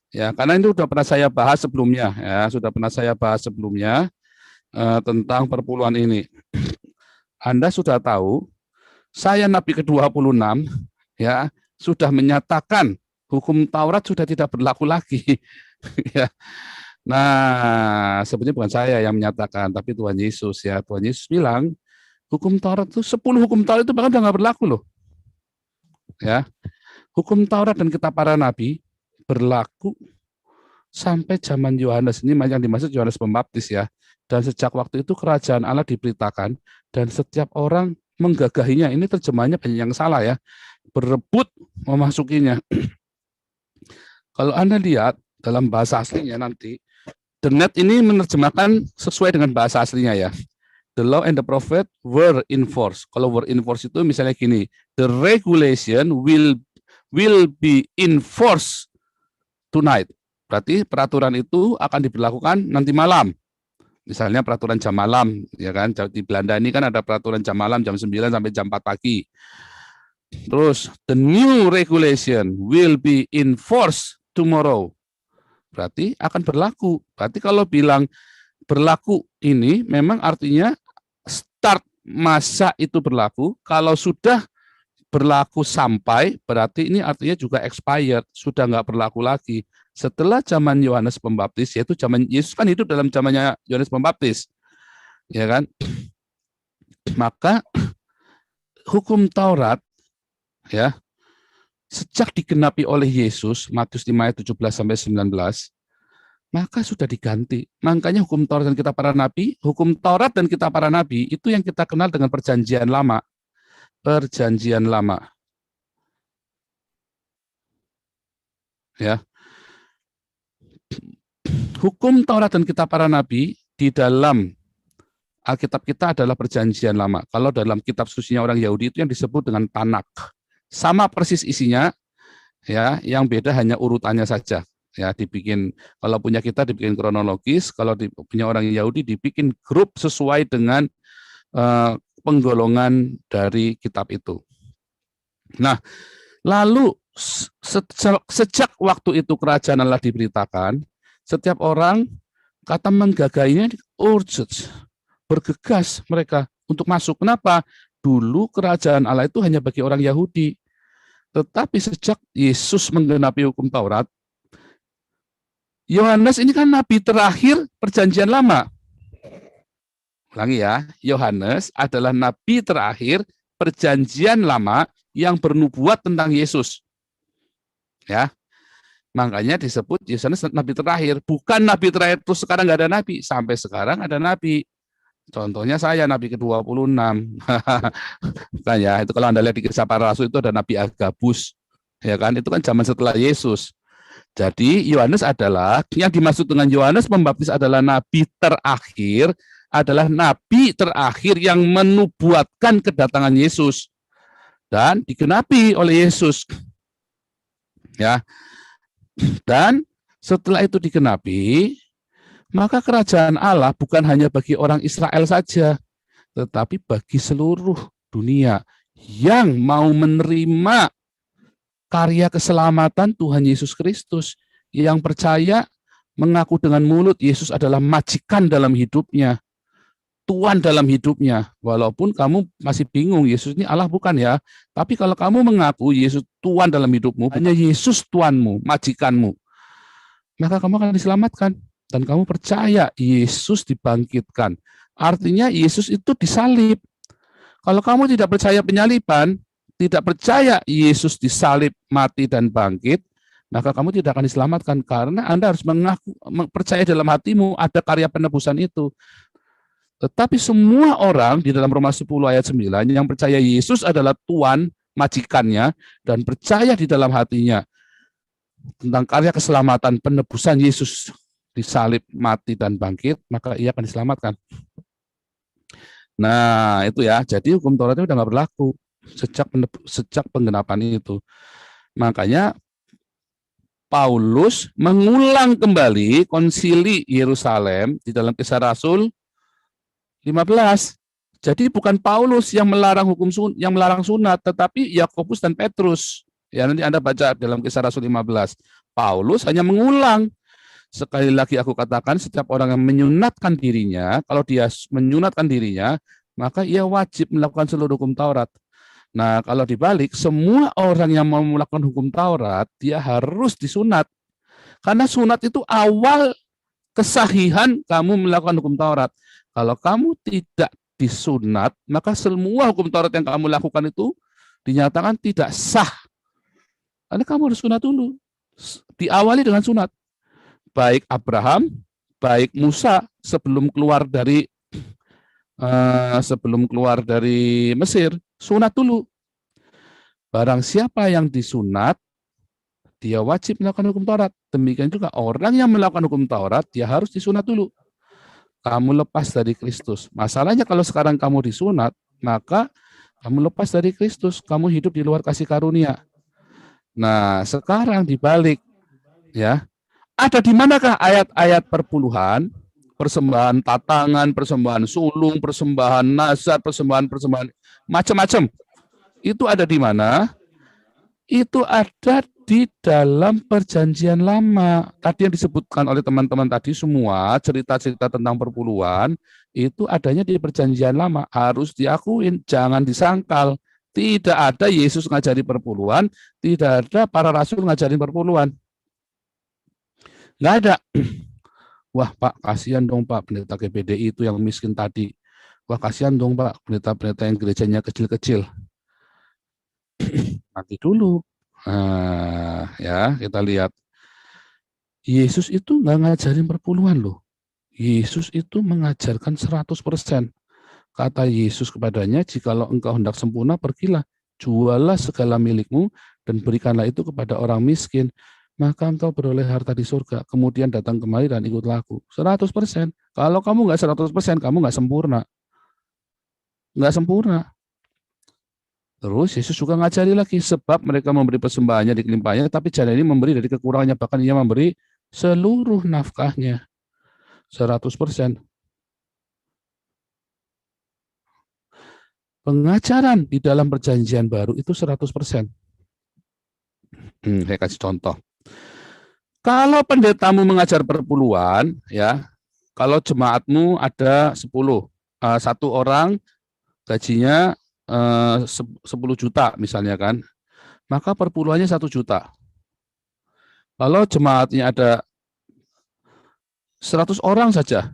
Ya, karena itu sudah pernah saya bahas sebelumnya, ya, sudah pernah saya bahas sebelumnya tentang perpuluhan ini. Anda sudah tahu, saya Nabi ke-26 ya sudah menyatakan hukum Taurat sudah tidak berlaku lagi. Ya. Nah, sebenarnya bukan saya yang menyatakan, tapi Tuhan Yesus ya. Tuhan Yesus bilang hukum Taurat itu 10 hukum Taurat itu bahkan udah nggak berlaku loh. Ya, hukum Taurat dan kitab para nabi berlaku sampai zaman Yohanes. Ini yang dimaksud Yohanes Pembaptis ya. Dan sejak waktu itu kerajaan Allah diberitakan dan setiap orang menggagahinya. Ini terjemahannya banyak yang salah ya. Berebut memasukinya. Kalau Anda lihat dalam bahasa aslinya nanti, The Net ini menerjemahkan sesuai dengan bahasa aslinya ya. The law and the prophet were enforced. Kalau were enforced itu misalnya gini, the regulation will be enforced tonight. Berarti peraturan itu akan diberlakukan nanti malam. Misalnya peraturan jam malam, ya kan? Di Belanda ini kan ada peraturan jam malam jam 9 sampai jam 4 pagi. Terus the new regulation will be enforced tomorrow. Berarti akan berlaku. Berarti kalau bilang berlaku ini memang artinya start masa itu berlaku. Kalau sudah berlaku sampai, berarti ini artinya juga expired, sudah nggak berlaku lagi. Setelah zaman Yohanes Pembaptis, yaitu zaman Yesus kan hidup dalam zamannya Yohanes Pembaptis, ya kan? Maka hukum Taurat, ya, sejak digenapi oleh Yesus, Matius 5 ayat 17 sampai 19, maka sudah diganti. Makanya hukum Taurat dan kitab para nabi, hukum Taurat dan kitab para nabi itu yang kita kenal dengan perjanjian lama. Perjanjian lama. Ya. Hukum Taurat dan kitab para nabi di dalam Alkitab kita adalah perjanjian lama. Kalau dalam kitab sucinya orang Yahudi itu yang disebut dengan Tanak. Sama persis isinya, ya, yang beda hanya urutannya saja. Ya, dibikin kalau punya kita dibikin kronologis, kalau punya orang Yahudi dibikin grup sesuai dengan penggolongan dari kitab itu. Nah, lalu sejak waktu itu kerajaan Allah diberitakan, setiap orang kata menggagainya urgent, bergegas mereka untuk masuk. Kenapa? Dulu kerajaan Allah itu hanya bagi orang Yahudi. Tetapi sejak Yesus menggenapi hukum Taurat, Yohanes ini kan nabi terakhir perjanjian lama. Ulangi ya, Yohanes adalah nabi terakhir perjanjian lama yang bernubuat tentang Yesus. Ya, makanya disebut Yohanes nabi terakhir. Bukan nabi terakhir terus sekarang nggak ada nabi. Sampai sekarang ada nabi. Contohnya saya Nabi ke-26. Nah, ya, itu kalau Anda lihat di Kisah Para Rasul itu ada Nabi Agabus. Ya kan, itu kan zaman setelah Yesus. Jadi Yohanes adalah yang dimaksud dengan Yohanes Pembaptis adalah nabi terakhir, adalah nabi terakhir yang menubuatkan kedatangan Yesus dan digenapi oleh Yesus. Ya. Dan setelah itu digenapi, maka kerajaan Allah bukan hanya bagi orang Israel saja, tetapi bagi seluruh dunia yang mau menerima karya keselamatan Tuhan Yesus Kristus, yang percaya mengaku dengan mulut Yesus adalah majikan dalam hidupnya, Tuhan dalam hidupnya. Walaupun kamu masih bingung, Yesus ini Allah bukan ya, tapi kalau kamu mengaku Yesus Tuhan dalam hidupmu, hanya Yesus Tuhanmu, majikanmu, maka kamu akan diselamatkan. Dan kamu percaya Yesus dibangkitkan. Artinya Yesus itu disalib. Kalau kamu tidak percaya penyaliban, tidak percaya Yesus disalib, mati, dan bangkit, maka kamu tidak akan diselamatkan. Karena Anda harus mengaku, percaya dalam hatimu ada karya penebusan itu. Tetapi semua orang di dalam Roma 10 ayat 9 yang percaya Yesus adalah Tuhan, majikannya, dan percaya di dalam hatinya tentang karya keselamatan penebusan Yesus disalib, mati, dan bangkit, maka ia akan diselamatkan. Nah, itu ya. Jadi hukum Tauratnya udah nggak berlaku sejak penggenapan itu. Makanya Paulus mengulang kembali konsili Yerusalem di dalam Kisah Rasul 15. Jadi bukan Paulus yang melarang yang melarang sunat, tetapi Yakobus dan Petrus. Ya, nanti Anda baca dalam Kisah Rasul 15. Paulus hanya mengulang. Sekali lagi aku katakan, setiap orang yang menyunatkan dirinya, kalau dia menyunatkan dirinya, maka ia wajib melakukan seluruh hukum Taurat. Nah, kalau dibalik, semua orang yang mau melakukan hukum Taurat, dia harus disunat. Karena sunat itu awal kesahihan kamu melakukan hukum Taurat. Kalau kamu tidak disunat, maka semua hukum Taurat yang kamu lakukan itu dinyatakan tidak sah. Karena kamu harus sunat dulu. Diawali dengan sunat. Baik Abraham, baik Musa sebelum keluar dari Mesir, sunat dulu. Barang siapa yang disunat, dia wajib melakukan hukum Taurat. Demikian juga orang yang melakukan hukum Taurat, dia harus disunat dulu. Kamu lepas dari Kristus. Masalahnya kalau sekarang kamu disunat, maka kamu lepas dari Kristus. Kamu hidup di luar kasih karunia. Nah, sekarang dibalik, ya. Ada di manakah ayat-ayat perpuluhan, persembahan tatangan, persembahan sulung, persembahan nazar, persembahan macam-macam. Itu ada di mana? Itu ada di dalam perjanjian lama. Tadi yang disebutkan oleh teman-teman tadi semua, cerita-cerita tentang perpuluhan, itu adanya di perjanjian lama. Harus diakuin, jangan disangkal. Tidak ada Yesus ngajari perpuluhan, tidak ada para rasul ngajarin perpuluhan. Nggak ada. Wah Pak, kasihan dong Pak, pendeta GBDI itu yang miskin tadi. Wah kasihan dong Pak, pendeta-pendeta yang gerejanya kecil-kecil. Nanti dulu. Nah, ya kita lihat. Yesus itu nggak ngajarin perpuluhan loh. Yesus itu mengajarkan 100%. Kata Yesus kepadanya, jikalau engkau hendak sempurna, pergilah, jualah segala milikmu, dan berikanlah itu kepada orang miskin, maka engkau beroleh harta di surga, kemudian datang kemari dan ikutlah aku. 100%. Kalau kamu nggak 100%, kamu nggak sempurna. Nggak sempurna. Terus Yesus juga ngajari lagi, sebab mereka memberi persembahannya di kelimpahannya, tapi jalan ini memberi dari kekurangannya, bahkan ia memberi seluruh nafkahnya. 100%. Pengajaran di dalam perjanjian baru itu 100%. Saya kasih contoh. Kalau pendetamu mengajar perpuluhan, ya, kalau jemaatmu ada 10, satu orang gajinya 10 juta misalnya kan, maka perpuluhannya 1 juta. Kalau jemaatnya ada 100 orang saja,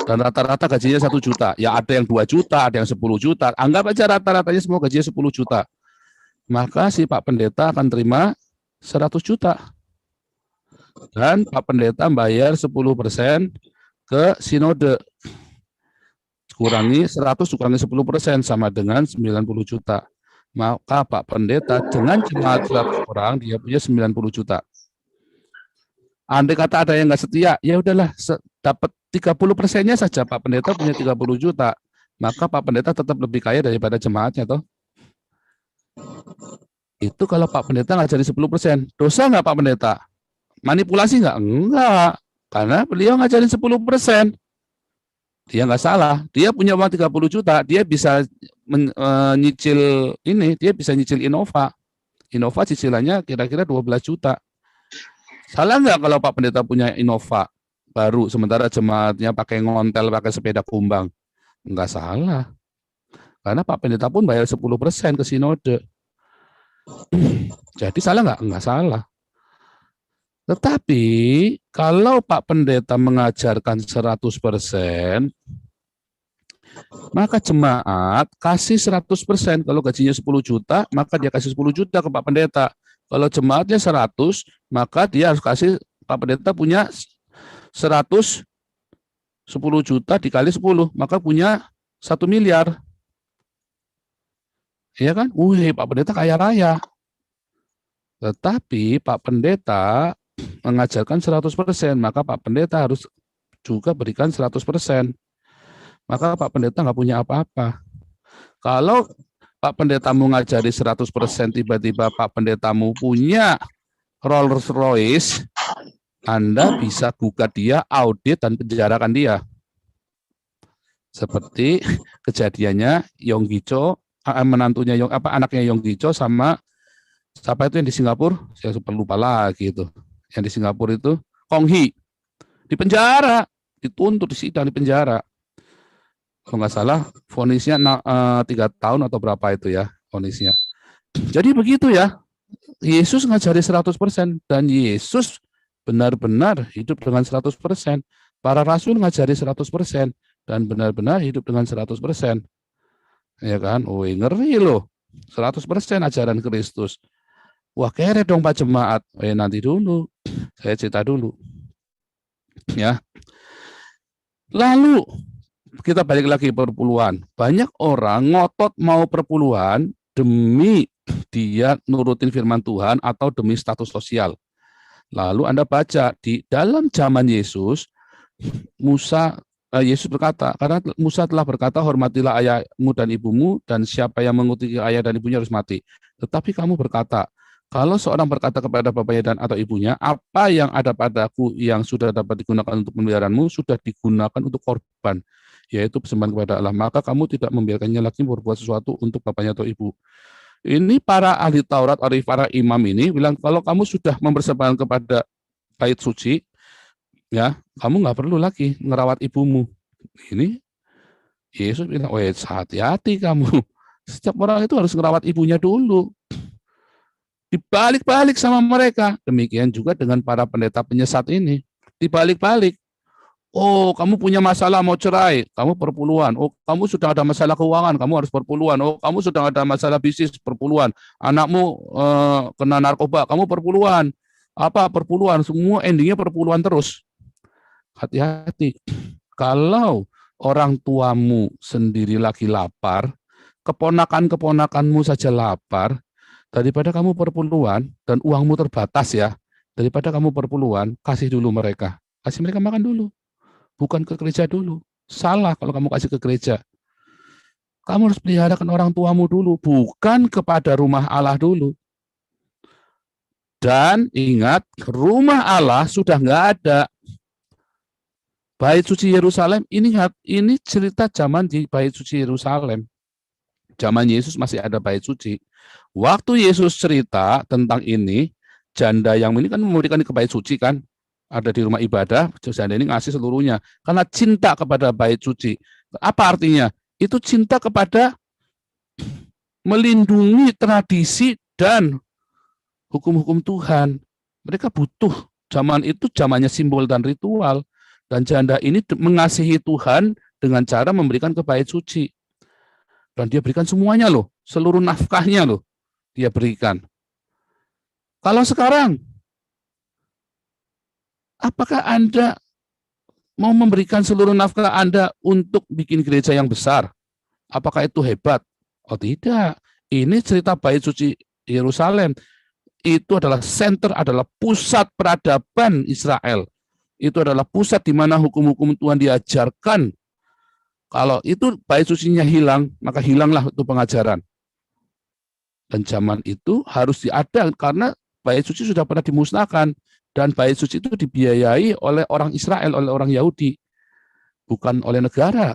dan rata-rata gajinya 1 juta, ya ada yang 2 juta, ada yang 10 juta, anggap aja rata-ratanya semua gajinya 10 juta, maka si Pak Pendeta akan terima 100 juta. Dan Pak Pendeta bayar 10% ke sinode. Kurangi 100, kurangi 10% sama dengan 90 juta. Maka Pak Pendeta dengan jemaat 100 orang, dia punya 90 juta. Andai kata ada yang nggak setia, ya udahlah, dapat 30%-nya saja Pak Pendeta punya 30 juta. Maka Pak Pendeta tetap lebih kaya daripada jemaatnya, toh. Itu kalau Pak Pendeta nggak jadi 10%. Dosa nggak Pak Pendeta? Manipulasi nggak? Enggak. Karena beliau ngajarin 10%. Dia nggak salah. Dia punya uang 30 juta. Dia bisa nyicil ini. Dia bisa nyicil Innova. Innova cicilannya kira-kira 12 juta. Salah nggak kalau Pak Pendeta punya Innova baru, sementara jemaatnya pakai ngontel, pakai sepeda kumbang? Nggak salah. Karena Pak Pendeta pun bayar 10% ke sinode. Jadi salah nggak? Nggak salah. Tetapi kalau Pak Pendeta mengajarkan 100%, maka jemaat kasih 100%. Kalau gajinya 10 juta, maka dia kasih 10 juta ke Pak Pendeta. Kalau jemaatnya 100, maka dia harus kasih, Pak Pendeta punya 110 juta dikali 10, maka punya 1 miliar. Iya kan? Wih, Pak Pendeta kaya raya. Tetapi Pak Pendeta mengajarkan 100%, maka Pak Pendeta harus juga berikan 100%. Maka Pak Pendeta nggak punya apa-apa. Kalau Pak Pendetamu ngajari 100%, tiba-tiba Pak Pendetamu punya Rolls Royce, Anda bisa gugat dia, audit, dan penjarakan dia. Seperti kejadiannya Yonggi Cho menantunya anaknya Yonggi Cho sama siapa itu yang di Singapura, saya super lupa lagi itu. Yang di Singapura itu Kong Hee di penjara, dituntut, disidang di penjara. Kalau nggak salah vonisnya 3 tahun atau berapa itu ya vonisnya. Jadi begitu ya, Yesus ngajari 100% dan Yesus benar-benar hidup dengan 100%. Para rasul ngajari 100% dan benar-benar hidup dengan 100%. Ya kan? Oh, ngeri loh. 100% ajaran Kristus. Wah, kere dong Pak Jemaat. Nanti dulu. Saya cerita dulu. Ya. Lalu kita balik lagi perpuluhan. Banyak orang ngotot mau perpuluhan demi dia nurutin firman Tuhan atau demi status sosial. Lalu Anda baca di dalam zaman Yesus, Yesus berkata, karena Musa telah berkata, hormatilah ayahmu dan ibumu, dan siapa yang mengikuti ayah dan ibunya harus mati. Tetapi kamu berkata, kalau seorang berkata kepada bapaknya dan atau ibunya, apa yang ada padaku yang sudah dapat digunakan untuk pemeliharanmu, sudah digunakan untuk korban, yaitu persembahan kepada Allah, maka kamu tidak membiarkannya lagi berbuat sesuatu untuk bapaknya atau ibu. Ini para ahli Taurat, para imam ini bilang, kalau kamu sudah mempersembahkan kepada bait suci, ya, kamu nggak perlu lagi ngerawat ibumu. Ini Yesus bilang, hati-hati kamu. Setiap orang itu harus ngerawat ibunya dulu. Dibalik-balik sama mereka. Demikian juga dengan para pendeta penyesat ini. Dibalik-balik. Oh, kamu punya masalah mau cerai, kamu perpuluhan. Oh, kamu sudah ada masalah keuangan, kamu harus perpuluhan. Oh, kamu sudah ada masalah bisnis, perpuluhan. Anakmu kena narkoba, kamu perpuluhan. Apa perpuluhan? Semua endingnya perpuluhan terus. Hati-hati. Kalau orang tuamu sendiri lagi lapar, keponakan-keponakanmu saja lapar, daripada kamu perpuluhan dan uangmu terbatas ya, daripada kamu perpuluhan, kasih dulu mereka. Kasih mereka makan dulu. Bukan ke gereja dulu. Salah kalau kamu kasih ke gereja. Kamu harus peliharakan orang tuamu dulu, bukan kepada rumah Allah dulu. Dan ingat, rumah Allah sudah nggak ada. Bait suci Yerusalem, ini cerita zaman di bait suci Yerusalem. Zaman Yesus masih ada bait suci. Waktu Yesus cerita tentang ini, janda yang ini kan memberikan ke bait suci kan, ada di rumah ibadah, janda ini ngasih seluruhnya. Karena cinta kepada bait suci. Apa artinya? Itu cinta kepada melindungi tradisi dan hukum-hukum Tuhan. Mereka butuh. Zaman itu zamannya simbol dan ritual. Dan janda ini mengasihi Tuhan dengan cara memberikan ke bait suci. Dan dia berikan semuanya loh. Seluruh nafkahnya loh. Dia berikan. Kalau sekarang, apakah Anda mau memberikan seluruh nafkah Anda untuk bikin gereja yang besar? Apakah itu hebat? Oh tidak. Ini cerita bait suci Yerusalem. Itu adalah center, adalah pusat peradaban Israel. Itu adalah pusat di mana hukum-hukum Tuhan diajarkan. Kalau itu bait sucinya hilang, maka hilanglah itu pengajaran. Dan zaman itu harus diada karena bait suci sudah pernah dimusnahkan. Dan bait suci itu dibiayai oleh orang Israel, oleh orang Yahudi. Bukan oleh negara.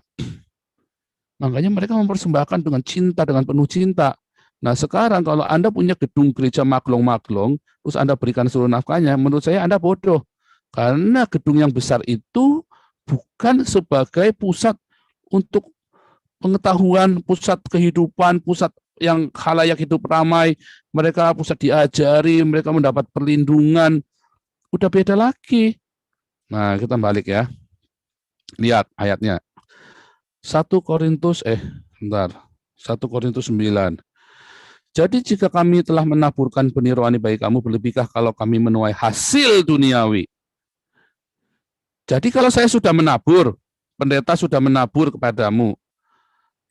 Makanya mereka mempersembahkan dengan cinta, dengan penuh cinta. Nah sekarang kalau Anda punya gedung gereja maklong-maklong, terus Anda berikan seluruh nafkahnya, menurut saya Anda bodoh. Karena gedung yang besar itu bukan sebagai pusat untuk pengetahuan, pusat kehidupan, pusat yang khalayak hidup ramai, mereka pusat diajari, mereka mendapat perlindungan, udah beda lagi. Nah kita balik ya, lihat ayatnya. 1 Korintus 9. Jadi jika kami telah menaburkan benih rohani bagi kamu, berlebihkah kalau kami menuai hasil duniawi? Jadi kalau saya sudah menabur, pendeta sudah menabur kepadamu,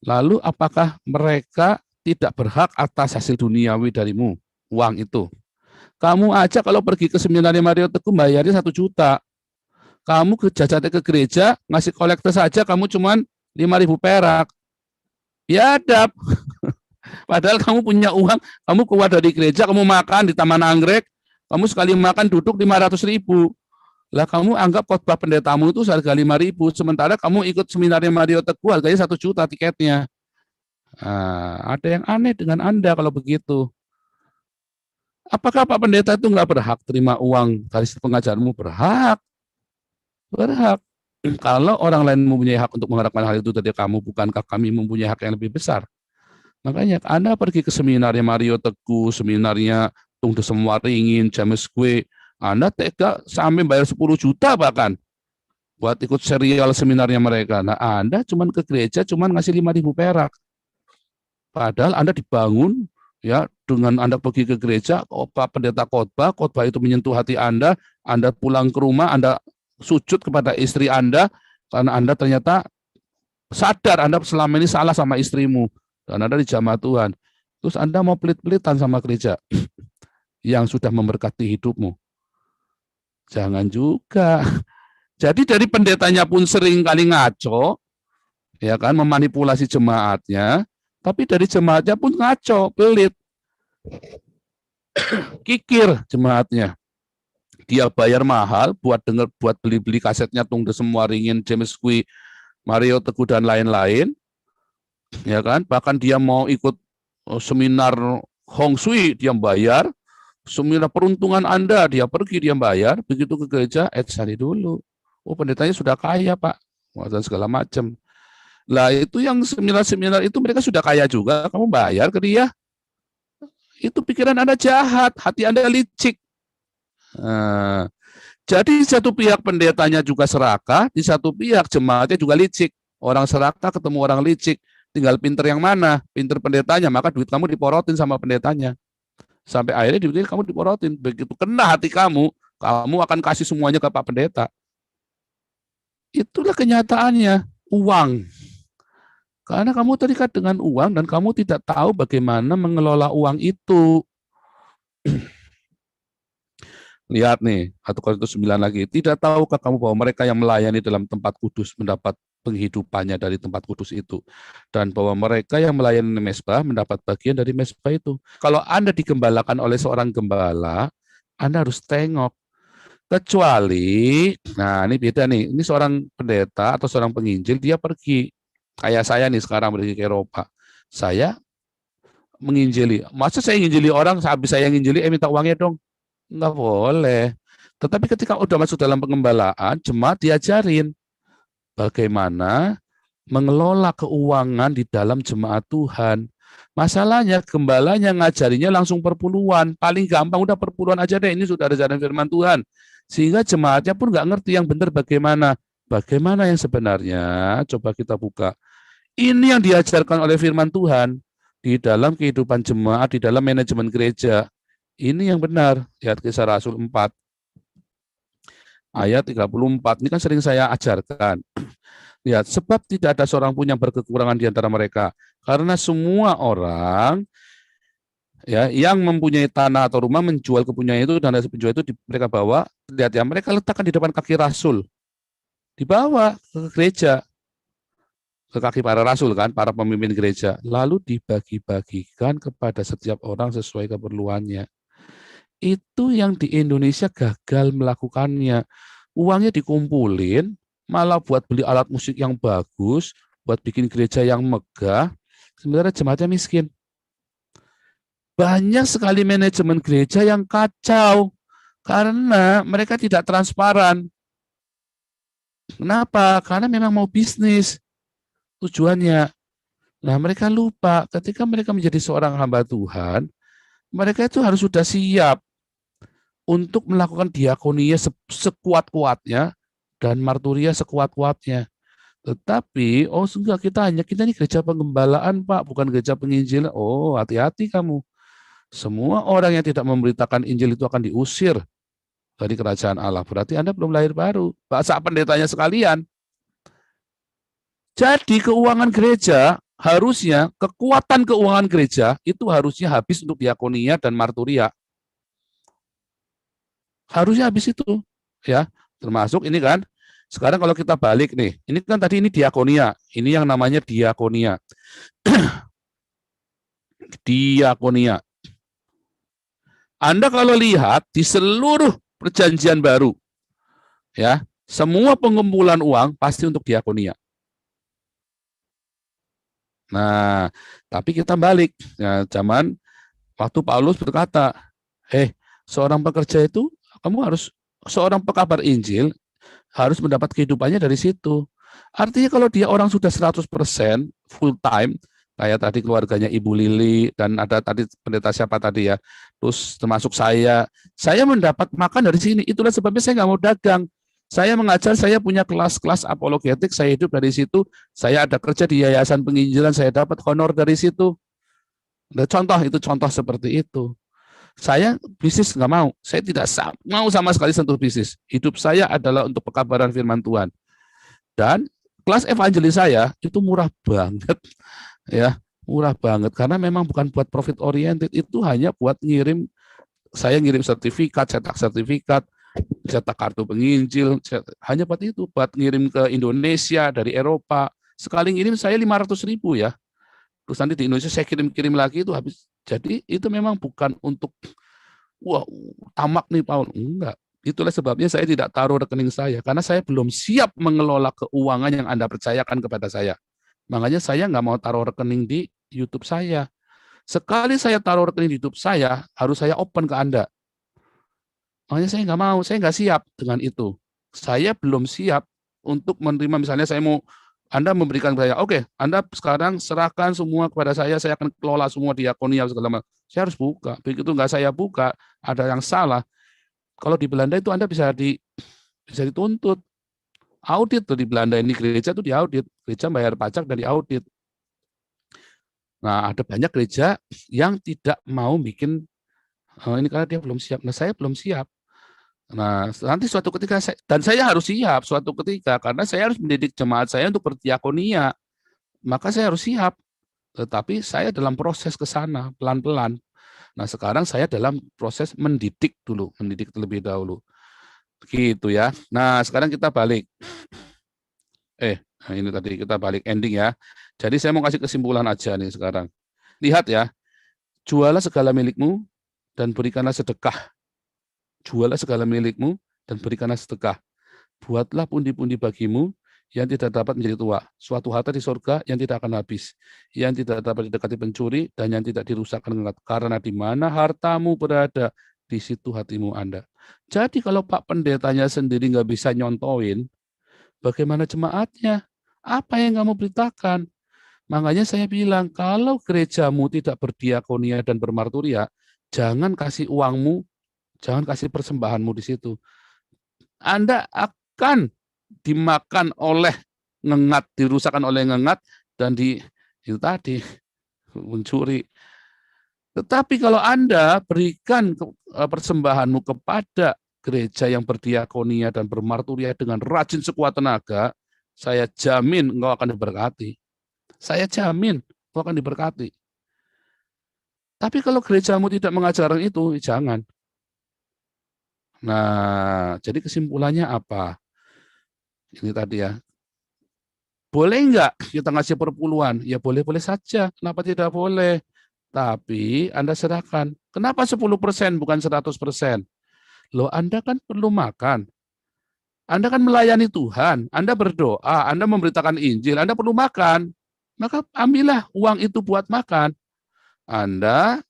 lalu apakah mereka tidak berhak atas hasil duniawi darimu, uang itu? Kamu aja kalau pergi ke seminari Mario Teguh bayarnya 1 juta. Kamu jajannya ke gereja, ngasih kolektor saja kamu cuman 5.000 perak. Biadab. Padahal kamu punya uang, kamu keluar dari gereja, kamu makan di Taman Anggrek, kamu sekali makan duduk 500.000. Lah kamu anggap khotbah pendetamu itu harga 5.000, sementara kamu ikut seminarnya Mario Teguh harganya 1 juta tiketnya. Ada yang aneh dengan Anda kalau begitu. Apakah Pak Pendeta itu nggak berhak terima uang dari pengajarmu? Berhak, berhak. Kalau orang lain mempunyai hak untuk mengharapkan hal itu dari kamu, bukankah kami mempunyai hak yang lebih besar? Makanya Anda pergi ke seminarnya Mario Teguh, seminarnya Tung Desem Waringin, James Kue, Anda tega sampai bayar 10 juta bahkan buat ikut serial seminarnya mereka. Nah, Anda cuma ke gereja cuma ngasih 5.000 perak. Padahal Anda dibangun ya dengan Anda pergi ke gereja, Pak Pendeta khotbah itu menyentuh hati Anda pulang ke rumah, Anda sujud kepada istri Anda karena Anda ternyata sadar Anda selama ini salah sama istrimu dan Anda dijamah Tuhan. Terus Anda mau pelit-pelitan sama gereja yang sudah memberkati hidupmu. Jangan juga. Jadi dari pendetanya pun sering kali ngaco, ya kan, memanipulasi jemaatnya, tapi dari jemaatnya pun ngaco, pelit, kikir jemaatnya. Dia bayar mahal buat beli kasetnya Tung Desem Waringin, James Kue, Mario Teguh dan lain-lain, ya kan. Bahkan dia mau ikut seminar Hong Sui, dia bayar. Seminar peruntungan Anda, dia pergi, dia bayar. Begitu ke gereja, cari dulu. Oh, pendetanya sudah kaya, Pak. Dan segala macam. Lah itu yang seminar-seminar itu mereka sudah kaya juga, kamu bayar ke dia. Itu pikiran Anda jahat, hati Anda licik. Jadi di satu pihak pendetanya juga serakah, di satu pihak jemaatnya juga licik. Orang serakah ketemu orang licik, tinggal pinter yang mana? Pinter pendetanya, maka duit kamu diporotin sama pendetanya. Sampai akhirnya duit kamu diporotin. Begitu kena hati kamu akan kasih semuanya ke Pak Pendeta. Itulah kenyataannya, uang. Karena kamu terikat dengan uang dan kamu tidak tahu bagaimana mengelola uang itu. Lihat nih, 1 Korintus 9 lagi. Tidak tahukah kamu bahwa mereka yang melayani dalam tempat kudus mendapat penghidupannya dari tempat kudus itu. Dan bahwa mereka yang melayani mesbah mendapat bagian dari mesbah itu. Kalau Anda digembalakan oleh seorang gembala, Anda harus tengok. Kecuali, nah ini beda nih, ini seorang pendeta atau seorang penginjil, dia pergi. Kayak saya nih sekarang pergi ke Eropa. Saya menginjili. Masa saya menginjili orang, habis saya menginjili, minta uangnya dong? Nggak boleh. Tetapi ketika udah masuk dalam pengembalaan, jemaat diajarin bagaimana mengelola keuangan di dalam jemaat Tuhan. Masalahnya gembalanya ngajarinya langsung perpuluhan. Paling gampang udah perpuluhan aja deh, ini sudah ada ajaran firman Tuhan. Sehingga jemaatnya pun nggak ngerti yang benar bagaimana. Bagaimana yang sebenarnya, coba kita buka. Ini yang diajarkan oleh firman Tuhan di dalam kehidupan jemaat, di dalam manajemen gereja. Ini yang benar. Lihat Kisah Rasul 4 ayat 34. Ini kan sering saya ajarkan. Lihat, sebab tidak ada seorang pun yang berkekurangan di antara mereka. Karena semua orang ya yang mempunyai tanah atau rumah menjual kepunyaan itu dan hasil penjual itu mereka bawa. Lihat ya, mereka letakkan di depan kaki Rasul. Dibawa ke gereja. Ke kaki para rasul kan, para pemimpin gereja. Lalu dibagi-bagikan kepada setiap orang sesuai keperluannya. Itu yang di Indonesia gagal melakukannya. Uangnya dikumpulin, malah buat beli alat musik yang bagus, buat bikin gereja yang megah, sebenarnya jemaatnya miskin. Banyak sekali manajemen gereja yang kacau, karena mereka tidak transparan. Kenapa? Karena memang mau bisnis tujuannya. Nah, mereka lupa ketika mereka menjadi seorang hamba Tuhan, mereka itu harus sudah siap untuk melakukan diakonia sekuat-kuatnya dan marturia sekuat-kuatnya. Tetapi, enggak, kita ini gereja pengembalaan, Pak, bukan gereja penginjilan. Oh, hati-hati kamu. Semua orang yang tidak memberitakan Injil itu akan diusir dari kerajaan Allah. Berarti Anda belum lahir baru. Bahasa pendetanya sekalian. Jadi keuangan gereja harusnya, kekuatan keuangan gereja itu harusnya habis untuk diakonia dan marturia. Harusnya habis itu, ya. Termasuk ini kan, sekarang kalau kita balik nih, ini kan tadi ini diakonia, ini yang namanya diakonia. Diakonia. Anda kalau lihat di seluruh perjanjian baru, ya, semua pengumpulan uang pasti untuk diakonia. Nah, tapi kita balik. Ya, zaman waktu Paulus berkata, seorang pekerja itu, kamu harus, seorang pekabar Injil harus mendapat kehidupannya dari situ. Artinya kalau dia orang sudah 100% full time, kayak tadi keluarganya Ibu Lili, dan ada tadi pendeta siapa tadi ya, terus termasuk saya mendapat makan dari sini. Itulah sebabnya saya nggak mau dagang. Saya mengajar, saya punya kelas-kelas apologetik, saya hidup dari situ, saya ada kerja di yayasan penginjilan, saya dapat honor dari situ. Nah, itu contoh seperti itu. Saya bisnis nggak mau, saya tidak mau sama sekali sentuh bisnis. Hidup saya adalah untuk pekabaran firman Tuhan. Dan kelas evangelis saya itu murah banget, ya, murah banget karena memang bukan buat profit oriented, itu hanya buat ngirim, saya ngirim sertifikat, cetak kartu penginjil, hanya buat itu, buat ngirim ke Indonesia dari Eropa. Sekali ngirim saya 500.000 ya. Terus nanti di Indonesia saya kirim-kirim lagi itu habis. Jadi itu memang bukan untuk wah tamak nih Paul, enggak. Itulah sebabnya saya tidak taruh rekening saya karena saya belum siap mengelola keuangan yang Anda percayakan kepada saya. Makanya saya nggak mau taruh rekening di YouTube saya. Sekali saya taruh rekening di YouTube saya, harus saya open ke Anda. Makanya saya nggak mau, saya nggak siap dengan itu. Saya belum siap untuk menerima, misalnya saya mau, Anda memberikan saya, oke, Anda sekarang serahkan semua kepada saya akan kelola semua diakonia segala macam. Saya harus buka. Begitu nggak saya buka, ada yang salah. Kalau di Belanda itu Anda bisa dituntut. Audit tuh di Belanda ini, gereja itu diaudit. Gereja bayar pajak dari audit. Nah, ada banyak gereja yang tidak mau bikin ini karena dia belum siap. Nah, saya belum siap. Nah, nanti suatu ketika saya harus siap suatu ketika karena saya harus mendidik jemaat saya untuk berdiakonia. Maka saya harus siap. Tetapi saya dalam proses ke sana pelan-pelan. Nah, sekarang saya dalam proses mendidik terlebih dahulu. Gitu ya. Nah, sekarang kita balik. Nah ini tadi kita balik ending ya. Jadi saya mau kasih kesimpulan aja nih sekarang. Lihat ya, jualah segala milikmu dan berikanlah sedekah. Jualah segala milikmu dan berikanlah sedekah. Buatlah pundi-pundi bagimu yang tidak dapat menjadi tua. Suatu harta di surga yang tidak akan habis, yang tidak dapat didekati pencuri dan yang tidak dirusakkan ngengat. Karena di mana hartamu berada, di situ hatimu Anda. Jadi kalau Pak Pendetanya sendiri nggak bisa nyontoin, bagaimana jemaatnya? Apa yang kamu beritakan? Makanya saya bilang, kalau gerejamu tidak berdiakonia dan bermarturia, jangan kasih uangmu, jangan kasih persembahanmu di situ. Anda akan dimakan oleh ngengat, dirusakkan oleh ngengat, dan itu tadi, mencuri. Tetapi kalau Anda berikan persembahanmu kepada gereja yang berdiakonia dan bermarturia dengan rajin sekuat tenaga, saya jamin engkau akan diberkati. Saya jamin engkau akan diberkati. Tapi kalau gerejamu tidak mengajarkan itu, jangan. Nah, jadi kesimpulannya apa? Ini tadi ya. Boleh enggak kita ngasih perpuluhan? Ya boleh-boleh saja. Kenapa tidak boleh? Tapi Anda serahkan. Kenapa 10% bukan 100%? Loh, Anda kan perlu makan. Anda kan melayani Tuhan. Anda berdoa. Anda memberitakan Injil. Anda perlu makan. Maka ambillah uang itu buat makan. Anda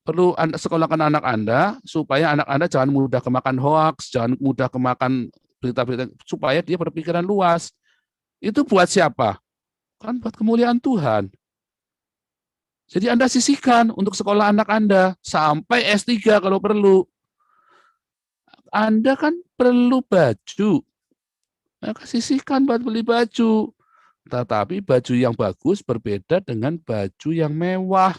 perlu Anda sekolahkan anak Anda supaya anak Anda jangan mudah kemakan hoax, jangan mudah kemakan berita-berita, supaya dia berpikiran luas. Itu buat siapa? Kan buat kemuliaan Tuhan. Jadi Anda sisihkan untuk sekolah anak Anda sampai S3 kalau perlu. Anda kan perlu baju. Maka sisihkan buat beli baju. Tetapi baju yang bagus berbeda dengan baju yang mewah.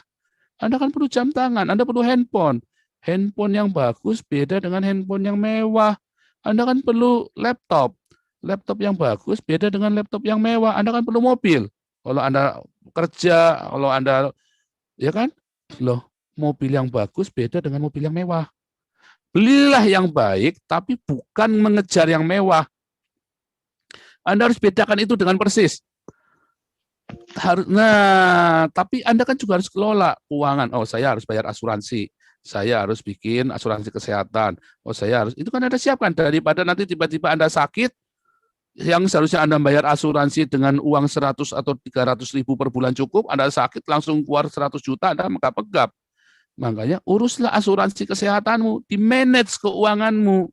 Anda kan perlu jam tangan, Anda perlu handphone. Handphone yang bagus beda dengan handphone yang mewah. Anda kan perlu laptop. Laptop yang bagus beda dengan laptop yang mewah. Anda kan perlu mobil. Kalau Anda kerja, kalau Anda, ya kan? Loh, mobil yang bagus beda dengan mobil yang mewah. Belilah yang baik, tapi bukan mengejar yang mewah. Anda harus bedakan itu dengan persis. Nah, tapi Anda kan juga harus kelola keuangan. Oh, saya harus bayar asuransi. Saya harus bikin asuransi kesehatan. Oh, saya harus, itu kan Anda siapkan. Daripada nanti tiba-tiba Anda sakit, yang seharusnya Anda bayar asuransi dengan uang 100 atau 300 ribu per bulan cukup, Anda sakit langsung keluar 100 juta, Anda megap-megap. Makanya uruslah asuransi kesehatanmu, di-manage keuanganmu.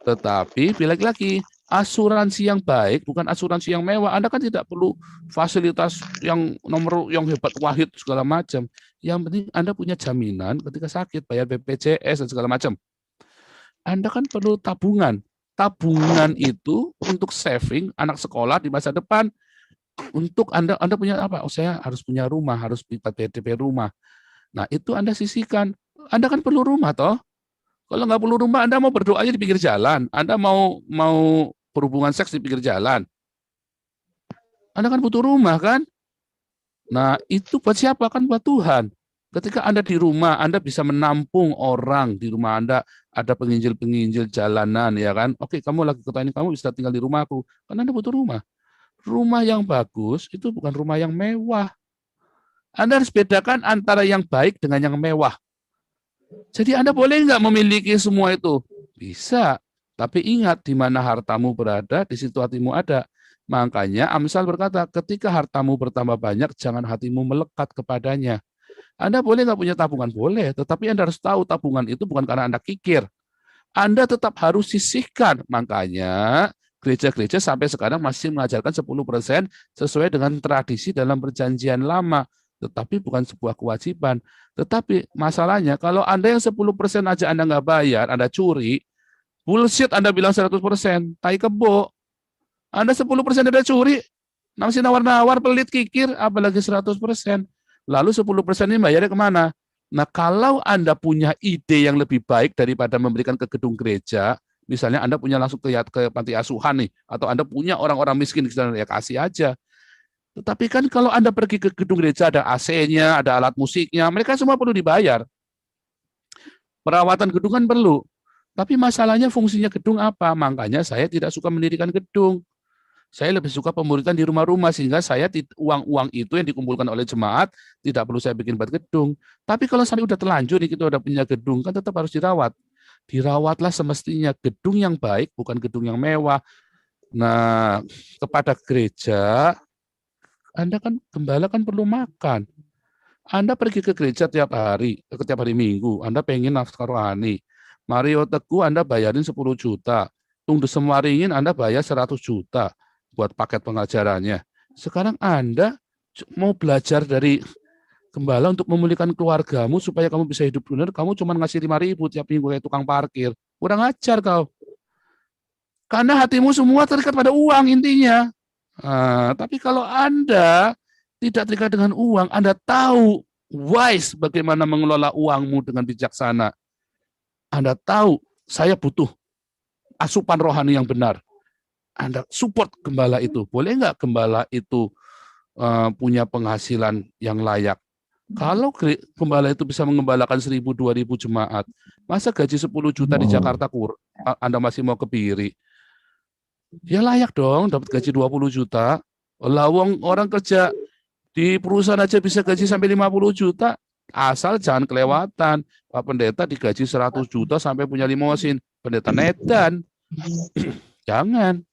Tetapi lagi-lagi asuransi yang baik bukan asuransi yang mewah. Anda kan tidak perlu fasilitas yang nomor yang hebat wahid segala macam. Yang penting Anda punya jaminan ketika sakit, bayar BPJS dan segala macam. Anda kan perlu tabungan. Tabungan itu untuk saving anak sekolah di masa depan. Untuk Anda punya apa? Oh, saya harus punya rumah, harus DP rumah. Nah, itu Anda sisihkan. Anda kan perlu rumah toh. Kalau nggak perlu rumah, Anda mau berdoanya di pinggir jalan. Anda mau berhubungan seks di pinggir jalan. Anda kan butuh rumah kan? Nah, itu buat siapa? Kan buat Tuhan. Ketika Anda di rumah, Anda bisa menampung orang di rumah Anda, ada penginjil-penginjil jalanan, ya kan? Oke, kamu lagi kota ini, kamu bisa tinggal di rumahku. Karena Anda butuh rumah. Rumah yang bagus itu bukan rumah yang mewah. Anda harus bedakan antara yang baik dengan yang mewah. Jadi Anda boleh nggak memiliki semua itu? Bisa. Tapi ingat, di mana hartamu berada, di situ hatimu ada. Makanya Amsal berkata, ketika hartamu bertambah banyak, jangan hatimu melekat kepadanya. Anda boleh nggak punya tabungan? Boleh. Tetapi Anda harus tahu tabungan itu bukan karena Anda kikir. Anda tetap harus sisihkan. Makanya gereja-gereja sampai sekarang masih mengajarkan 10% sesuai dengan tradisi dalam perjanjian lama. Tetapi bukan sebuah kewajiban. Tetapi masalahnya kalau Anda yang 10% aja Anda nggak bayar, Anda curi, bullshit Anda bilang 100%, tai kebo. Anda 10% Anda curi, masih nawar-nawar, pelit, kikir, apalagi 100%. Lalu 10% ini bayarnya kemana? Nah, kalau Anda punya ide yang lebih baik daripada memberikan ke gedung gereja, misalnya Anda punya langsung ke panti asuhan nih, atau Anda punya orang-orang miskin di sana, ya kasih aja. Tetapi kan kalau Anda pergi ke gedung gereja, ada AC-nya, ada alat musiknya, mereka semua perlu dibayar. Perawatan gedung kan perlu. Tapi masalahnya fungsinya gedung apa? Makanya saya tidak suka mendirikan gedung. Saya lebih suka pemuritan di rumah-rumah, sehingga saya uang-uang itu yang dikumpulkan oleh jemaat tidak perlu saya bikin buat gedung. Tapi kalau sampai udah terlanjur nih, kita udah punya gedung, kan tetap harus dirawat. Dirawatlah semestinya gedung yang baik, bukan gedung yang mewah. Nah, kepada gereja, Anda kan gembala kan perlu makan. Anda pergi ke gereja tiap hari Minggu, Anda pengen nafkah rohani. Mario Teguh Anda bayarin 10 juta. Tung Desem Waringin Anda bayar 100 juta buat paket pengajarannya. Sekarang Anda mau belajar dari gembala untuk memulihkan keluargamu supaya kamu bisa hidup benar, kamu cuma ngasih 5.000 tiap minggu kayak tukang parkir. Kurang ajar kau. Karena hatimu semua terikat pada uang intinya. Nah, tapi kalau Anda tidak terikat dengan uang, Anda tahu wise bagaimana mengelola uangmu dengan bijaksana. Anda tahu saya butuh asupan rohani yang benar. Anda support gembala itu. Boleh nggak gembala itu punya penghasilan yang layak? Kalau gembala itu bisa mengembalakan 1.000-2.000 jemaat, masa gaji 10 juta di Jakarta Anda masih mau kebiri? Ya layak dong dapat gaji 20 juta. Lawang orang kerja di perusahaan aja bisa gaji sampai 50 juta. Asal jangan kelewatan. Pak Pendeta digaji 100 juta sampai punya limosin. Pendeta nedan. Jangan.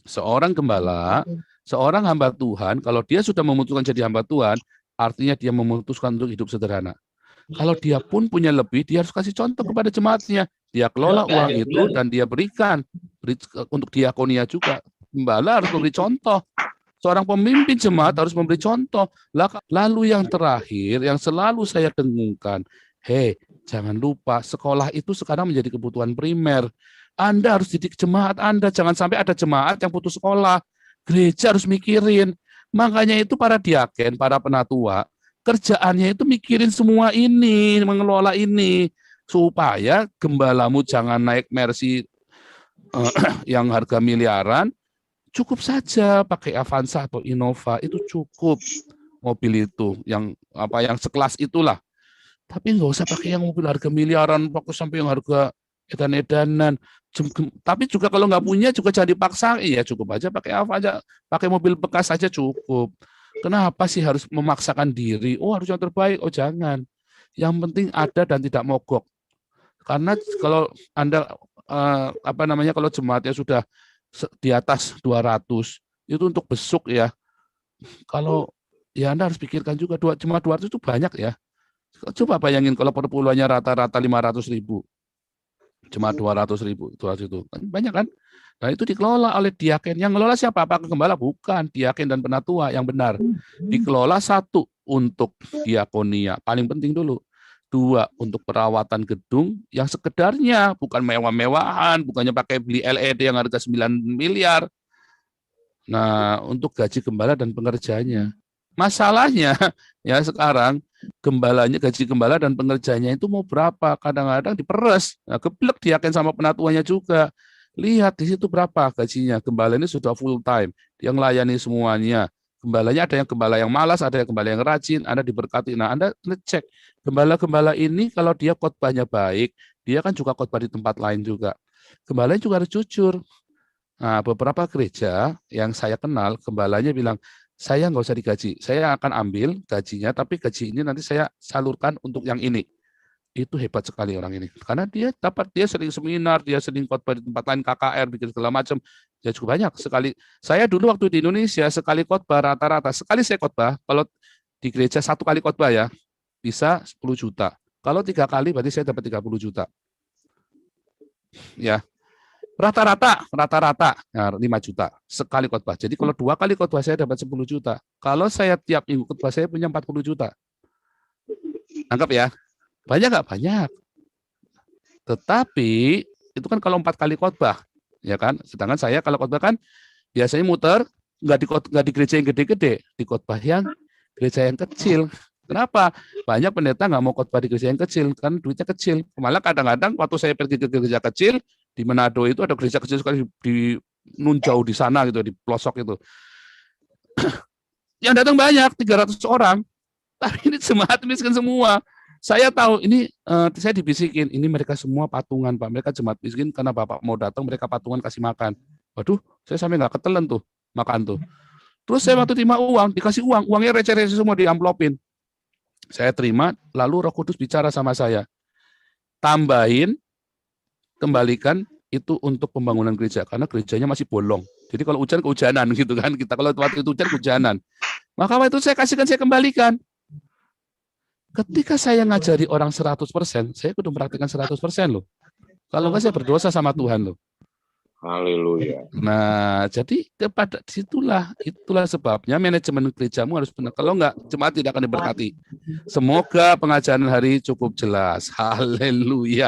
Seorang gembala, seorang hamba Tuhan, kalau dia sudah memutuskan jadi hamba Tuhan, artinya dia memutuskan untuk hidup sederhana. Kalau dia pun punya lebih, dia harus kasih contoh kepada jemaatnya. Dia kelola uang itu dan dia berikan untuk diakonia juga. Gembala harus memberi contoh. Seorang pemimpin jemaat harus memberi contoh. Lalu yang terakhir, yang selalu saya dengungkan, jangan lupa sekolah itu sekarang menjadi kebutuhan primer. Anda harus didik jemaat Anda, jangan sampai ada jemaat yang putus sekolah. Gereja harus mikirin. Makanya itu para diaken, para penatua, kerjaannya itu mikirin semua ini, mengelola ini, supaya gembalamu jangan naik Mercy yang harga miliaran, cukup saja pakai Avanza atau Innova, itu cukup mobil itu, yang sekelas itulah. Tapi nggak usah pakai yang mobil harga miliaran, fokus sampai yang harga edan-edanan. Tapi juga kalau nggak punya juga jangan dipaksa, ya cukup aja pakai apa aja, pakai mobil bekas saja cukup. Kenapa sih harus memaksakan diri? Oh harus yang terbaik, oh jangan. Yang penting ada dan tidak mogok. Karena kalau Anda kalau jemaatnya sudah di atas 200 itu untuk besuk ya. Kalau ya Anda harus pikirkan juga cuma 200 itu banyak ya. Coba bayangin kalau perpuluhannya rata-rata 500.000, cuma 200.000, 200 itu kan banyak kan? Nah itu dikelola oleh diaken. Yang ngelola siapa? Apakah gembala? Bukan. Diaken dan penatua yang benar. Dikelola satu untuk diakonia, paling penting dulu. Dua, untuk perawatan gedung yang sekedarnya, bukan mewah-mewahan, bukannya pakai beli LED yang harga 9 miliar. Nah, untuk gaji gembala dan pengerjanya. Masalahnya ya sekarang gaji gembala dan pengerjanya itu mau berapa? Kadang-kadang diperes. Nah, geblek diaken sama penatuannya juga. Lihat di situ berapa gajinya. Gembala ini sudah full time, dia melayani semuanya. Gembalanya ada yang gembala yang malas, ada yang gembala yang rajin, Anda diberkati. Nah, Anda ngecek gembala-gembala ini kalau dia khotbahnya baik, dia kan juga khotbah di tempat lain juga. Gembalanya juga harus jujur. Nah, beberapa gereja yang saya kenal, gembalanya bilang, saya nggak usah digaji, saya akan ambil gajinya, tapi gaji ini nanti saya salurkan untuk yang ini. Itu hebat sekali orang ini, karena dia sering seminar, dia sering khotbah di tempat lain, KKR, bikin segala macam, ya cukup banyak sekali. Saya dulu waktu di Indonesia sekali khotbah rata-rata, sekali saya khotbah, kalau di gereja satu kali khotbah ya, bisa 10 juta. Kalau 3 kali berarti saya dapat 30 juta. Ya, rata-rata 5 juta sekali khotbah. Jadi kalau 2 kali khotbah saya dapat 10 juta. Kalau saya tiap minggu khotbah saya punya 40 juta. Anggap ya. Banyak nggak? Banyak. Tetapi itu kan kalau 4 kali khotbah, ya kan? Sedangkan saya kalau khotbah kan biasanya muter nggak di gereja yang gede-gede, di khotbah yang gereja yang kecil. Kenapa? Banyak pendeta nggak mau khotbah di gereja yang kecil, kan duitnya kecil. Malah kadang-kadang waktu saya pergi ke gereja kecil di Manado itu ada gereja kecil sekali di nun jauh di sana gitu, di pelosok itu. Yang datang banyak 300 orang, tapi ini jemaat miskin semua. Saya tahu ini, saya dibisikin, ini mereka semua patungan Pak, mereka jemaat miskin karena Bapak mau datang mereka patungan kasih makan. Waduh, saya sampai nggak ketelan tuh makan tuh. Terus saya waktu terima uang, dikasih uang, uangnya receh-receh semua diamplopin. Saya terima, lalu Roh Kudus bicara sama saya, tambahin, kembalikan itu untuk pembangunan gereja, karena gerejanya masih bolong. Jadi kalau hujan kehujanan gitu kan, kita kalau waktu itu hujan kehujanan. Maka waktu itu saya kasihkan, saya kembalikan. Ketika saya ngajari orang 100%, saya kudu mempraktikkan 100% loh. Kalau enggak saya berdosa sama Tuhan loh. Haleluya. Nah, jadi kepada itulah sebabnya manajemen gerejamu harus benar. Kalau enggak, jemaat tidak akan diberkati. Semoga pengajaran hari cukup jelas. Haleluya.